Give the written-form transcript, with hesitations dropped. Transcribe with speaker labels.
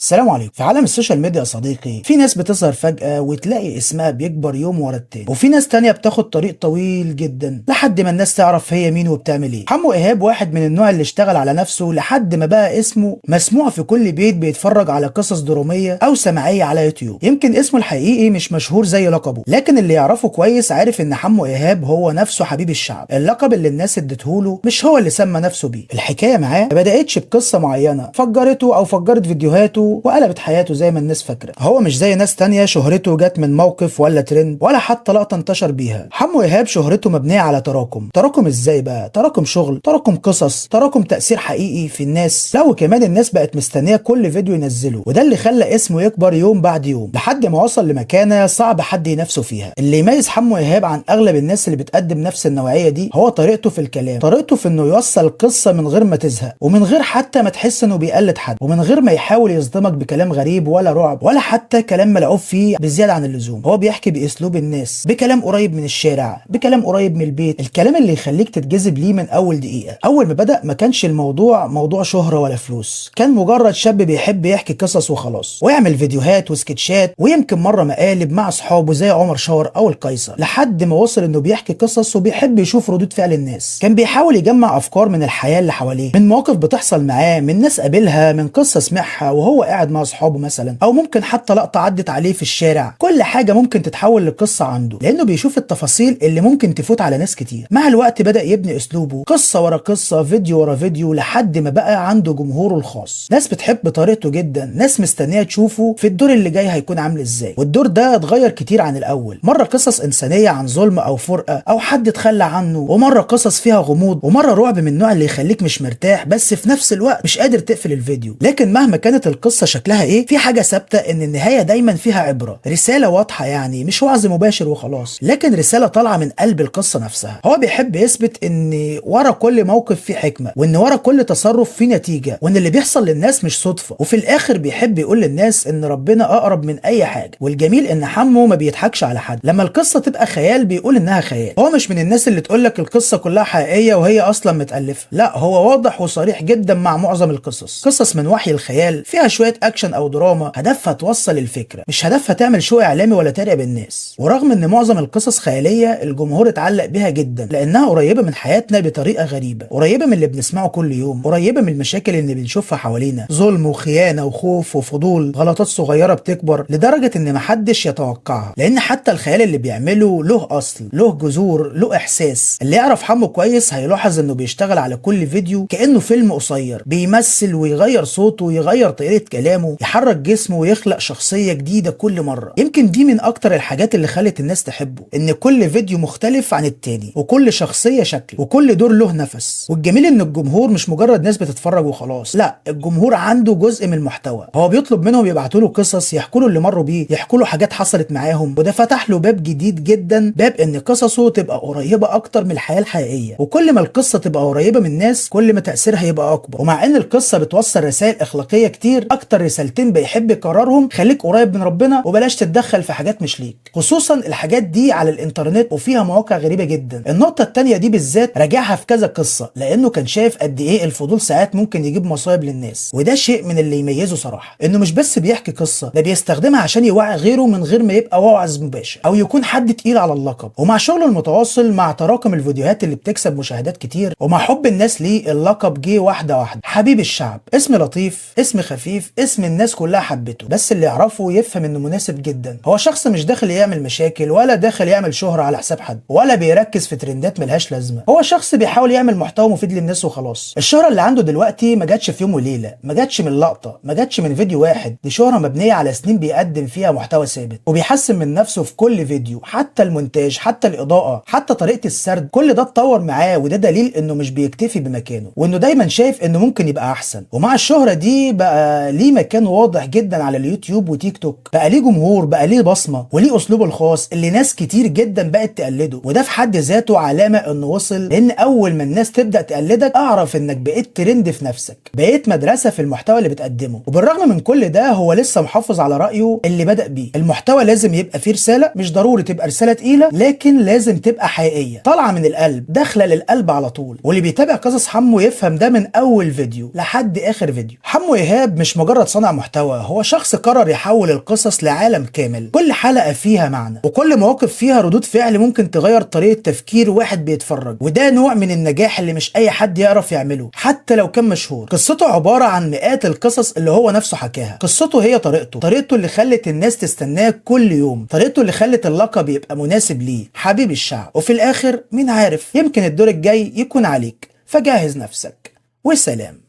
Speaker 1: السلام عليكم. في عالم السوشيال ميديا يا صديقي، في ناس بتظهر فجأة وتلاقي اسمها بيكبر يوم ورا التاني، وفي ناس تانية بتاخد طريق طويل جدا لحد ما الناس تعرف هي مين وبتعمل ايه. حمو ايهاب واحد من النوع اللي اشتغل على نفسه لحد ما بقى اسمه مسموع في كل بيت بيتفرج على قصص درامية او سمعية على يوتيوب. يمكن اسمه الحقيقي مش مشهور زي لقبه، لكن اللي يعرفه كويس عارف ان حمو ايهاب هو نفسه حبيب الشعب. اللقب اللي الناس اديتهوله مش هو اللي سمى نفسه بيه. الحكاية معاه ما بدأتش بقصة معينة فجرته او فجرت فيديوهاته وقلبت حياته زي ما الناس فاكره. هو مش زي ناس تانية شهرته جت من موقف ولا ترند ولا حتى لقطه انتشر بيها. حمو ايهاب شهرته مبنيه على تراكم ازاي بقى؟ تراكم شغل، تراكم قصص، تراكم تاثير حقيقي في الناس. لا وكمان الناس بقت مستنيه كل فيديو ينزله، وده اللي خلى اسمه يكبر يوم بعد يوم لحد ما وصل لمكانه صعب حد ينافسه فيها. اللي يميز حمو ايهاب عن اغلب الناس اللي بتقدم نفس النوعيه دي هو طريقته في الكلام، طريقته في انه يوصل قصه من غير ما تزهق، ومن غير حتى ما تحس انه بيقلد حد، ومن غير ما يحاول يصدمك بكلام غريب ولا رعب ولا حتى كلام ملعوب فيه بزياده عن اللزوم. هو بيحكي باسلوب الناس، بكلام قريب من الشارع، بكلام قريب من البيت، الكلام اللي يخليك تتجذب ليه من اول دقيقه. اول ما بدا ما كانش الموضوع موضوع شهره ولا فلوس، كان مجرد شاب بيحب يحكي قصص وخلاص، ويعمل فيديوهات وسكتشات ويمكن مره مقالب مع اصحابه زي عمر شاور او القيصر، لحد ما وصل انه بيحكي قصص وبيحب يشوف ردود فعل الناس. كان بيحاول يجمع افكار من الحياه اللي حواليه، من مواقف بتحصل معاه، من ناس قابلها، من قصه سمعها وهو قاعد مع اصحابه مثلا، او ممكن حتى لقطه عدت عليه في الشارع. كل حاجه ممكن تتحول لقصه عنده، لانه بيشوف التفاصيل اللي ممكن تفوت على ناس كتير. مع الوقت بدا يبني اسلوبه قصه ورا قصه، فيديو ورا فيديو، لحد ما بقى عنده جمهوره الخاص. ناس بتحب طريقته جدا، ناس مستنيه تشوفه في الدور اللي جاي هيكون عامل ازاي. والدور ده اتغير كتير عن الاول، مره قصص انسانيه عن ظلم او فرقه او حد اتخلى عنه، ومره قصص فيها غموض، ومره رعب من النوع اللي يخليك مش مرتاح بس في نفس الوقت مش قادر تقفل الفيديو. لكن مهما كانت القصه شكلها ايه، في حاجه ثابته، ان النهايه دايما فيها عبره، رساله واضحه، يعني مش وعظ مباشر وخلاص، لكن رساله طالعه من قلب القصه نفسها. هو بيحب يثبت ان ورا كل موقف في حكمه، وان ورا كل تصرف في نتيجه، وان اللي بيحصل للناس مش صدفه. وفي الاخر بيحب يقول للناس ان ربنا اقرب من اي حاجه. والجميل ان حمو ما بيضحكش على حد، لما القصه تبقى خيال بيقول انها خيال. هو مش من الناس اللي تقول لك القصه كلها حقيقيه وهي اصلا متالفه، لا، هو واضح وصريح جدا مع معظم القصص. قصص من وحي الخيال فيها شويه اكشن او دراما، هدفها توصل الفكره، مش هدفها تعمل شو اعلامي ولا ترعب الناس. ورغم ان معظم القصص خياليه، الجمهور اتعلق بيها جدا لانها قريبه من حياتنا بطريقه غريبه، قريبه من اللي بنسمعه كل يوم، قريبه من المشاكل اللي بنشوفها حوالينا، ظلم وخيانه وخوف وفضول، غلطات صغيره بتكبر لدرجه ان محدش يتوقعها. لان حتى الخيال اللي بيعمله له اصل، له جذور، له احساس. اللي يعرف حمو كويس هيلاحظ انه بيشتغل على كل فيديو كانه فيلم قصير، بيمثل ويغير صوته ويغير طريقه كلامه، يحرك جسمه ويخلق شخصيه جديده كل مره. يمكن دي من اكتر الحاجات اللي خلت الناس تحبه، ان كل فيديو مختلف عن التاني، وكل شخصيه شكل، وكل دور له نفس. والجميل ان الجمهور مش مجرد ناس بتتفرج وخلاص، لا، الجمهور عنده جزء من المحتوى. هو بيطلب منهم يبعتوا له قصص، يحكوا له اللي مروا بيه، يحكوا له حاجات حصلت معاهم. وده فتح له باب جديد جدا، باب ان قصصه تبقى قريبه اكتر من الحياه الحقيقيه. وكل ما القصه تبقى قريبه من الناس كل ما تاثيرها يبقى اكبر. ومع ان القصه بتوصل رسائل اخلاقيه كتير، اكتر رسالتين بيحب يكررهم: خليك قريب من ربنا، وبلاش تتدخل في حاجات مش ليك. خصوصا الحاجات دي على الانترنت وفيها مواقع غريبه جدا. النقطه التانيه دي بالذات راجعها في كذا قصه، لانه كان شايف قد ايه الفضول ساعات ممكن يجيب مصايب للناس. وده شيء من اللي يميزه صراحه، انه مش بس بيحكي قصه، ده بيستخدمها عشان يوعي غيره من غير ما يبقى واعظ مباشر او يكون حد تقيل على اللقب. ومع شغله المتواصل، مع تراكم الفيديوهات اللي بتكسب مشاهدات كتير، ومع حب الناس ليه، اللقب جه واحده واحده. حبيب الشعب، اسم لطيف، اسم خفيف، اسم الناس كلها حبته، بس اللي يعرفه يفهم انه مناسب جدا. هو شخص مش داخل يعمل مشاكل، ولا داخل يعمل شهرة على حساب حد، ولا بيركز في ترندات ملهاش لازمه. هو شخص بيحاول يعمل محتوى مفيد للناس وخلاص. الشهرة اللي عنده دلوقتي ما جاتش في يوم وليله، ما جاتش من لقطه، ما جاتش من فيديو واحد، دي شهرة مبنيه على سنين بيقدم فيها محتوى ثابت، وبيحسن من نفسه في كل فيديو، حتى المونتاج، حتى الاضاءه، حتى طريقه السرد، كل ده اتطور معاه. وده دليل انه مش بيكتفي بمكانه، وانه دايما شايف انه ممكن يبقى احسن. ومع الشهرة دي بقى ليه مكان واضح جدا على اليوتيوب وتيك توك، بقى ليه جمهور، بقى ليه بصمه، وليه اسلوبه الخاص اللي ناس كتير جدا بقت تقلده. وده في حد ذاته علامه انه وصل، لان اول ما الناس تبدا تقلدك اعرف انك بقيت ترند في نفسك، بقيت مدرسه في المحتوى اللي بتقدمه. وبالرغم من كل ده هو لسه محافظ على رايه اللي بدا بيه. المحتوى لازم يبقى فيه رساله، مش ضروري تبقى رساله تقيله، لكن لازم تبقى حقيقيه، طالعه من القلب، داخله للقلب على طول. واللي بيتابع قصص حمو يفهم ده من اول فيديو لحد اخر فيديو. حمو ايهاب مش مجرد صانع محتوى، هو شخص قرر يحول القصص لعالم كامل، كل حلقة فيها معنى وكل مواقف فيها ردود فعل ممكن تغير طريقة تفكير واحد بيتفرج. وده نوع من النجاح اللي مش اي حد يعرف يعمله حتى لو كان مشهور. قصته عبارة عن مئات القصص اللي هو نفسه حكاها. قصته هي طريقته اللي خلت الناس تستناه كل يوم، طريقته اللي خلت اللقب يبقى مناسب ليه، حبيب الشعب. وفي الاخر مين عارف، يمكن الدور الجاي يكون عليك، فجهز نفسك. والسلام.